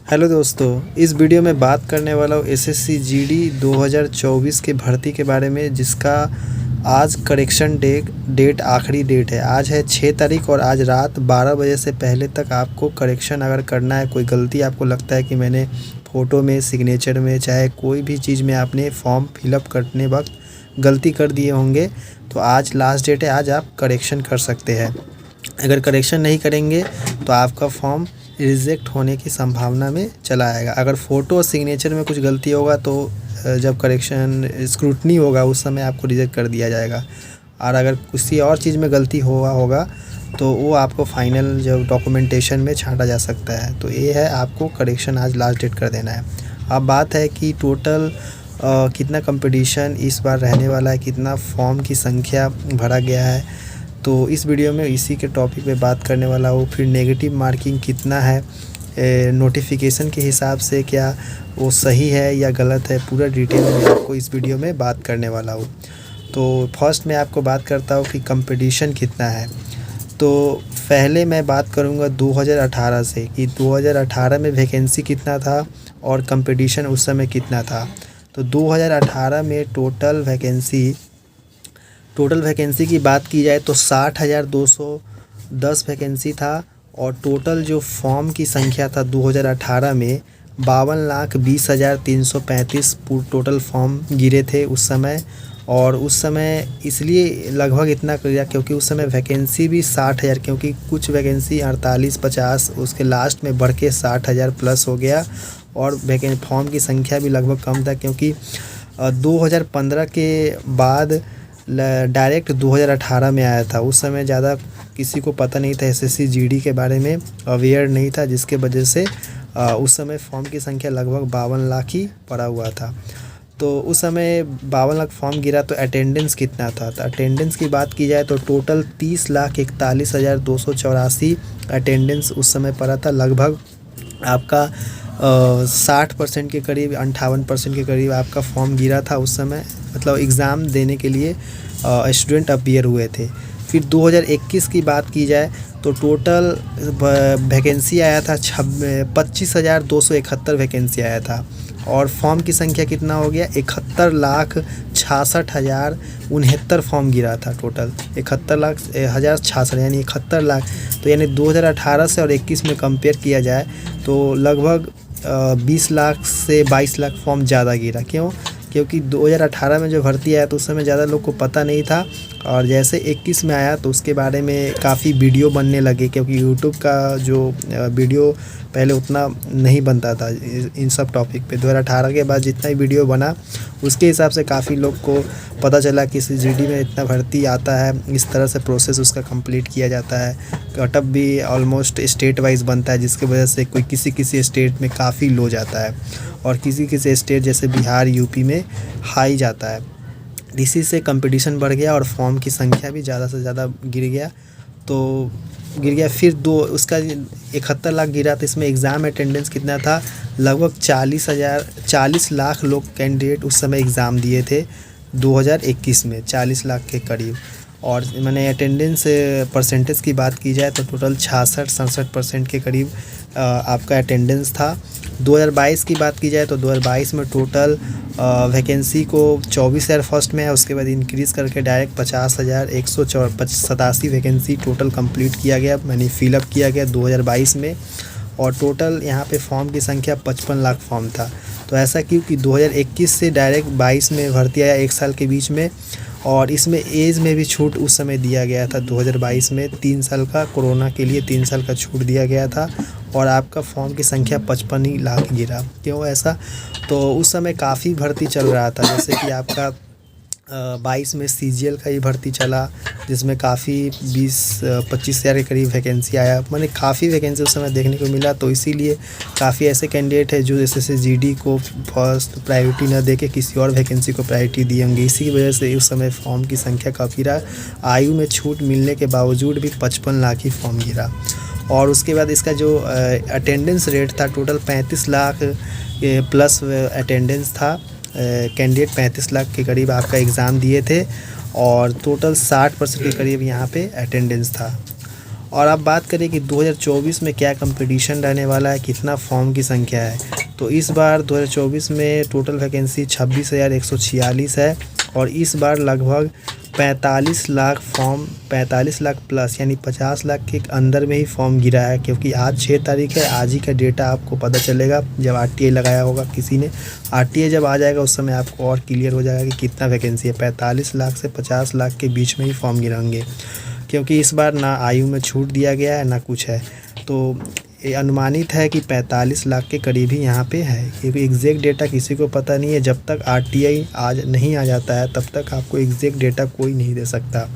Hello दोस्तों, इस video में बात करने वाला हूँ एसएससी जीडी 2024 के भर्ती के बारे में, जिसका आज करेक्शन डेट आखिरी डेट है। आज है 6 तारीख और आज रात 12 बजे से पहले तक आपको करेक्शन अगर करना है, कोई गलती आपको लगता है कि मैंने फ़ोटो में, सिग्नेचर में, चाहे कोई भी चीज़ में आपने फॉर्म फिलअप करने वक्त गलती कर दिए होंगे, तो आज लास्ट डेट है। आज आप करेक्शन कर सकते हैं। अगर करेक्शन नहीं करेंगे तो आपका फॉर्म रिजेक्ट होने की संभावना में चला आएगा। अगर फ़ोटो और सिग्नेचर में कुछ गलती होगा तो जब करेक्शन स्क्रूटनी होगा उस समय आपको रिजेक्ट कर दिया जाएगा। और अगर किसी और चीज़ में गलती हुआ होगा तो वो आपको फाइनल जब डॉक्यूमेंटेशन में छांटा जा सकता है। तो ये है, आपको करेक्शन आज लास्ट डेट कर देना है। अब बात है कि टोटल कितना कंपटीशन इस बार रहने वाला है, कितना फॉर्म की संख्या भरा गया है, तो इस वीडियो में इसी के टॉपिक पे बात करने वाला हूँ। फिर नेगेटिव मार्किंग कितना है, नोटिफिकेशन के हिसाब से क्या वो सही है या गलत है, पूरा डिटेल में आपको इस वीडियो में बात करने वाला हूँ। तो फर्स्ट मैं आपको बात करता हूँ कि कंपटीशन कितना है। तो पहले मैं बात करूँगा 2018 से कि 2018 में वैकेंसी कितना था और कंपटीशन उस समय कितना था। तो 2018 में टोटल वैकेंसी की बात की जाए तो 60,210 वैकेंसी था। और टोटल जो फॉर्म की संख्या था 2018 में 52,20,335 टोटल फॉर्म गिरे थे उस समय। और उस समय इसलिए लगभग इतना गिरा क्योंकि उस समय वैकेंसी भी 60,000, क्योंकि कुछ वैकेंसी 48-50 उसके लास्ट में बढ़ के 60,000 प्लस हो गया। और फॉर्म की संख्या भी लगभग कम था क्योंकि 2015 के बाद डायरेक्ट 2018 में आया था। उस समय ज़्यादा किसी को पता नहीं था, एसएससी जीडी के बारे में अवेयर नहीं था, जिसके वजह से उस समय फॉर्म की संख्या लगभग 52 लाख ही पड़ा हुआ था। तो उस समय 52 लाख फॉर्म गिरा तो अटेंडेंस कितना था। तो अटेंडेंस की बात की जाए तो टोटल 30,41,284 अटेंडेंस उस समय पड़ा था। लगभग आपका 60% के करीब, 58% के करीब आपका फॉर्म गिरा था उस समय, मतलब एग्ज़ाम देने के लिए स्टूडेंट अपीयर हुए थे। फिर 2021 की बात की जाए तो टोटल वैकेंसी आया था 25,271 वैकेंसी आया था। और फॉर्म की संख्या कितना हो गया, 71,66,069 फॉर्म गिरा था। टोटल 71,66,000 यानी 71 लाख। तो यानी 2018 से और 21 में कंपेयर किया जाए तो लगभग 20 लाख से 22 लाख फॉर्म ज़्यादा गिरा। क्यों? क्योंकि 2018 में जो भर्ती आया तो उस समय ज़्यादा लोग को पता नहीं था, और जैसे 21 में आया तो उसके बारे में काफ़ी वीडियो बनने लगे, क्योंकि यूट्यूब का जो वीडियो पहले उतना नहीं बनता था इन सब टॉपिक पे। 2018 के बाद जितना ही वीडियो बना उसके हिसाब से काफ़ी लोग को पता चला कि इस जीडी में इतना भर्ती आता है, इस तरह से प्रोसेस उसका कंप्लीट किया जाता है। कटअप भी ऑलमोस्ट स्टेट वाइज बनता है, जिसकी वजह से कोई किसी स्टेट में काफ़ी लो जाता है और किसी स्टेट जैसे बिहार, यूपी में हाई जाता है। इसी से कंपटीशन बढ़ गया और फॉर्म की संख्या भी ज़्यादा से ज़्यादा गिर गया। फिर 71 लाख गिरा। तो इसमें एग्ज़ाम अटेंडेंस कितना था, लगभग 40 लाख लोग कैंडिडेट उस समय एग्ज़ाम दिए थे 2021 में, 40 लाख के करीब। और मैंने अटेंडेंस परसेंटेज की बात की जाए तो टोटल 66-67% के करीब आपका अटेंडेंस था। 2022 की बात की जाए तो 2022 में टोटल वैकेंसी को 24,000 फर्स्ट में है, उसके बाद इंक्रीज़ करके डायरेक्ट 50,187 वैकेंसी टोटल कंप्लीट किया गया, मैंने फिलअप किया गया 2022 में। और टोटल यहाँ पे फॉर्म की संख्या 55 लाख फॉर्म था। तो ऐसा क्योंकि 2021 से डायरेक्ट 22 में भर्ती आया, 1 साल के बीच में। और इसमें एज में भी छूट उस समय दिया गया था 2022 में, 3 साल का, कोरोना के लिए 3 साल का छूट दिया गया था। और आपका फॉर्म की संख्या 55 लाख गिरा। क्यों ऐसा? तो उस समय काफ़ी भर्ती चल रहा था, जैसे कि आपका 22 में सीजीएल का ही भर्ती चला, जिसमें काफ़ी 20-25 हज़ार के करीब वैकेंसी आया, मैंने काफ़ी वैकेंसी उस समय देखने को मिला। तो इसीलिए काफ़ी ऐसे कैंडिडेट है जो एसएससी जीडी को फर्स्ट प्रायोरिटी न दे के किसी और वैकेंसी को प्रायोरिटी दिए होंगे। इसी की वजह से उस समय फॉर्म की संख्या काफ़ी रहा। आयु में छूट मिलने के बावजूद भी 55 लाख ही फॉर्म गिरा। और उसके बाद इसका जो अटेंडेंस रेट था, टोटल 35 लाख प्लस अटेंडेंस था। कैंडिडेट 35 लाख के करीब आपका एग्ज़ाम दिए थे और टोटल 60% के करीब यहाँ पे अटेंडेंस था। और अब बात करें कि 2024 में क्या कंपटीशन रहने वाला है, कितना फॉर्म की संख्या है। तो इस बार 2024 में टोटल वैकेंसी 26,146 है और इस बार लगभग 45 लाख फॉर्म, 45 लाख प्लस यानी 50 लाख के अंदर में ही फॉर्म गिरा है। क्योंकि आज 6 तारीख है, आज ही का डेटा आपको पता चलेगा जब आरटीआई लगाया होगा किसी ने। आरटीआई जब आ जाएगा उस समय आपको और क्लियर हो जाएगा कि कितना वैकेंसी है। 45 लाख से 50 लाख के बीच में ही फॉर्म गिरेंगे, क्योंकि इस बार ना आयु में छूट दिया गया है ना कुछ है। तो ये अनुमानित है कि 45 लाख के करीब ही यहाँ पे है, क्योंकि एग्जैक्ट डेटा किसी को पता नहीं है। जब तक आरटीआई आज नहीं आ जाता है तब तक आपको एग्जैक्ट डेटा कोई नहीं दे सकता।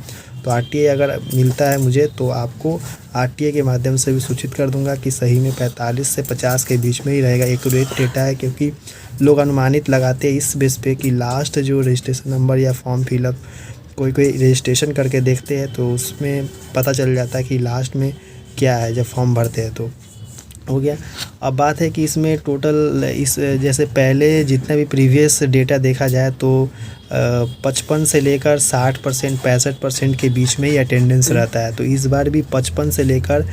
तो आरटीआई अगर मिलता है मुझे तो आपको आरटीआई के माध्यम से भी सूचित कर दूंगा कि सही में 45 से 50 के बीच में ही रहेगा। एक्यूरेट डेटा है, क्योंकि लोग अनुमानित लगाते हैं इस बेस पे कि लास्ट जो रजिस्ट्रेशन नंबर या फॉर्म फिलअप कोई रजिस्ट्रेशन करके देखते हैं तो उसमें पता चल जाता है कि लास्ट में क्या है जब फॉर्म भरते हैं। तो हो गया। अब बात है कि इसमें टोटल इस जैसे पहले जितना भी प्रीवियस डेटा देखा जाए तो 55 से लेकर 60% 65% के बीच में ही अटेंडेंस रहता है। तो इस बार भी 55 से लेकर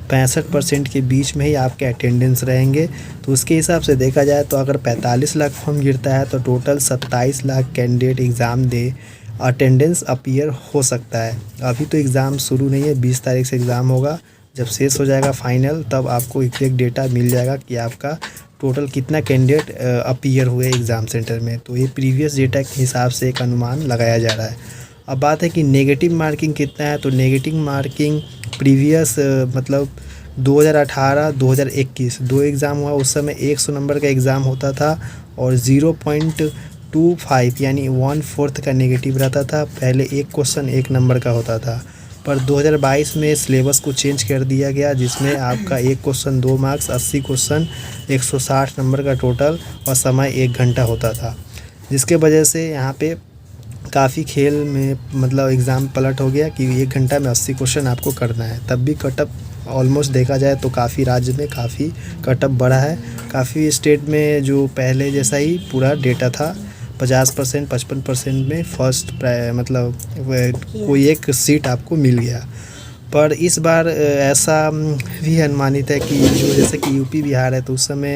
65% के बीच में ही आपके अटेंडेंस रहेंगे। तो उसके हिसाब से देखा जाए तो अगर 45 लाख फॉर्म गिरता है तो टोटल 27 लाख कैंडिडेट एग्ज़ाम दे अटेंडेंस अपीयर हो सकता है। अभी तो एग्ज़ाम शुरू नहीं है, 20 तारीख से एग्ज़ाम होगा। जब शेष हो जाएगा फाइनल तब आपको एग्जैक्ट डेटा मिल जाएगा कि आपका टोटल कितना कैंडिडेट अपीयर हुए एग्ज़ाम सेंटर में। तो ये प्रीवियस डेटा के हिसाब से एक अनुमान लगाया जा रहा है। अब बात है कि नेगेटिव मार्किंग कितना है। तो नेगेटिव मार्किंग प्रीवियस मतलब 2018 2021 दो एग्ज़ाम हुआ, उस समय 100 नंबर का एग्ज़ाम होता था और 0.25 यानी 1/4 का नेगेटिव रहता था। पहले एक क्वेश्चन 1 नंबर का होता था, पर 2022 में सिलेबस को चेंज कर दिया गया, जिसमें आपका एक क्वेश्चन 2 मार्क्स, 80 क्वेश्चन 160 नंबर का टोटल और समय 1 घंटा होता था। जिसके वजह से यहाँ पे काफ़ी खेल में मतलब एग्ज़ाम पलट हो गया कि 1 घंटा में 80 क्वेश्चन आपको करना है। तब भी कटअप ऑलमोस्ट देखा जाए तो काफ़ी राज्य में काफ़ी कटअप बढ़ा है। काफ़ी स्टेट में जो पहले जैसा ही पूरा डेटा था 50% 55% में फर्स्ट मतलब कोई एक सीट आपको मिल गया। पर इस बार ऐसा भी अनुमानित है कि जो जैसे कि यूपी बिहार है तो उस समय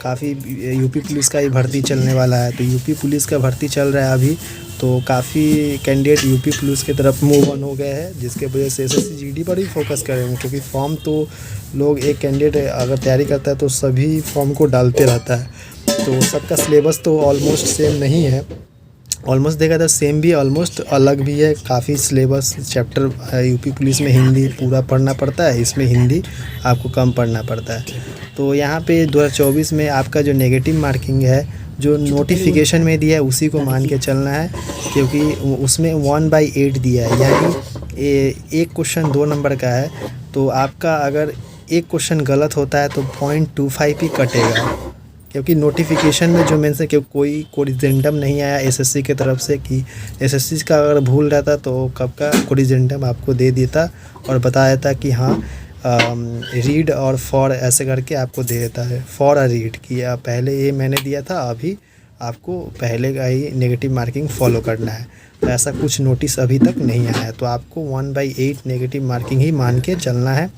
काफ़ी यूपी पुलिस का ही भर्ती चलने वाला है। तो यूपी पुलिस का भर्ती चल रहा है अभी, तो काफ़ी कैंडिडेट यूपी पुलिस की तरफ मूव ऑन हो गए हैं, जिसके वजह से एसएससी जीडी पर ही फोकस करेंगे। क्योंकि फॉर्म तो लोग एक कैंडिडेट अगर तैयारी करता है तो सभी फॉर्म को डालते रहता है। तो सबका सिलेबस तो ऑलमोस्ट सेम नहीं है, ऑलमोस्ट देखा था सेम भी ऑलमोस्ट अलग भी है। काफ़ी सिलेबस चैप्टर यूपी पुलिस में हिंदी पूरा पढ़ना पड़ता है, इसमें हिंदी आपको कम पढ़ना पड़ता है। तो यहाँ पे 2024 में आपका जो नेगेटिव मार्किंग है जो नोटिफिकेशन में दिया है उसी को मान के चलना है, क्योंकि उसमें 1/8 दिया है, यानी एक क्वेश्चन 2 नंबर का है। तो आपका अगर एक क्वेश्चन गलत होता है तो 0.25 ही कटेगा, क्योंकि नोटिफिकेशन में जो मेंशन कि कोई कोरिजेंडम नहीं आया एसएससी की तरफ से कि एसएससी का अगर भूल रहता तो कब का कोरिजेंडम आपको दे देता और बता देता कि हाँ रीड और फॉर ऐसे करके आपको दे देता है। फॉर अ रीड कि पहले ये मैंने दिया था, अभी आपको पहले का ही नेगेटिव मार्किंग फॉलो करना है। तो ऐसा कुछ नोटिस अभी तक नहीं आया है, तो आपको 1/8 नेगेटिव मार्किंग ही मान के चलना है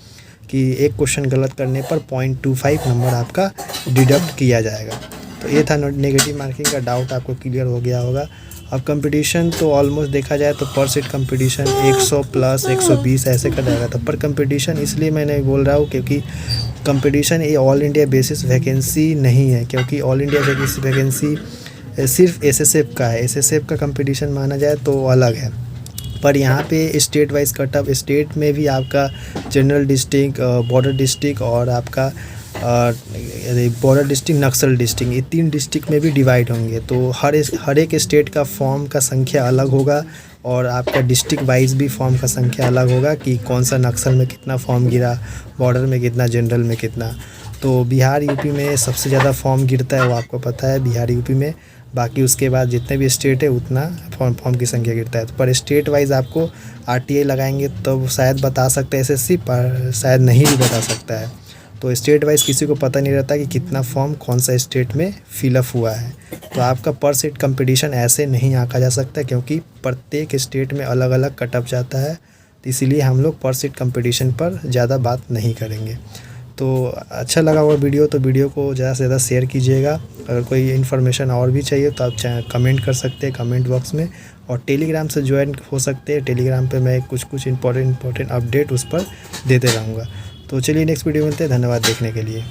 कि एक क्वेश्चन गलत करने पर 0.25 नंबर आपका डिडक्ट किया जाएगा। तो ये था नेगेटिव मार्किंग का डाउट, आपको क्लियर हो गया होगा। अब कंपटीशन तो ऑलमोस्ट देखा जाए तो पर सीट कंपटीशन 100 प्लस 120 ऐसे का जाएगा। तो पर कंपटीशन इसलिए मैंने बोल रहा हूँ क्योंकि कंपटीशन ये ऑल इंडिया बेसिस वैकेंसी नहीं है, क्योंकि ऑल इंडिया वैकेंसी सिर्फ एसएसएफ का है। एसएसएफ का कंपटीशन माना जाए तो अलग है, पर यहाँ पे स्टेट वाइज कटअप स्टेट में भी आपका जनरल डिस्ट्रिक्ट, बॉर्डर डिस्ट्रिक्ट और आपका बॉर्डर डिस्ट्रिक्ट, नक्सल डिस्ट्रिक्ट, ये 3 डिस्ट्रिक्ट में भी डिवाइड होंगे। तो हर एक स्टेट का फॉर्म का संख्या अलग होगा और आपका डिस्ट्रिक्ट वाइज भी फॉर्म का संख्या अलग होगा कि कौन सा नक्सल में कितना फॉर्म गिरा, बॉर्डर में कितना, जनरल में कितना। तो बिहार यूपी में सबसे ज़्यादा फॉर्म गिरता है, वो आपको पता है, बिहार यूपी में। बाकी उसके बाद जितने भी स्टेट है उतना फॉर्म की संख्या गिरता है। तो पर स्टेट वाइज आपको आरटीआई लगाएंगे तो शायद बता सकते हैं एसएससी, पर शायद नहीं भी बता सकता है। तो स्टेट वाइज किसी को पता नहीं रहता कि कितना फॉर्म कौन सा स्टेट में फिलअप हुआ है। तो आपका पर सीट कंपटीशन ऐसे नहीं आंका जा सकता, क्योंकि प्रत्येक स्टेट में अलग अलग कटअप जाता है। तो इसीलिए हम लोग पर सीट कंपटीशन पर ज़्यादा बात नहीं करेंगे। तो अच्छा लगा हुआ वीडियो तो वीडियो को ज़्यादा से ज़्यादा शेयर कीजिएगा। अगर कोई इन्फॉर्मेशन और भी चाहिए तो आप कमेंट कर सकते हैं कमेंट बॉक्स में, और टेलीग्राम से ज्वाइन हो सकते हैं। टेलीग्राम पे मैं कुछ इम्पोर्टेंट अपडेट उस पर देते रहूँगा। तो चलिए नेक्स्ट वीडियो मिलते हैं। धन्यवाद देखने के लिए।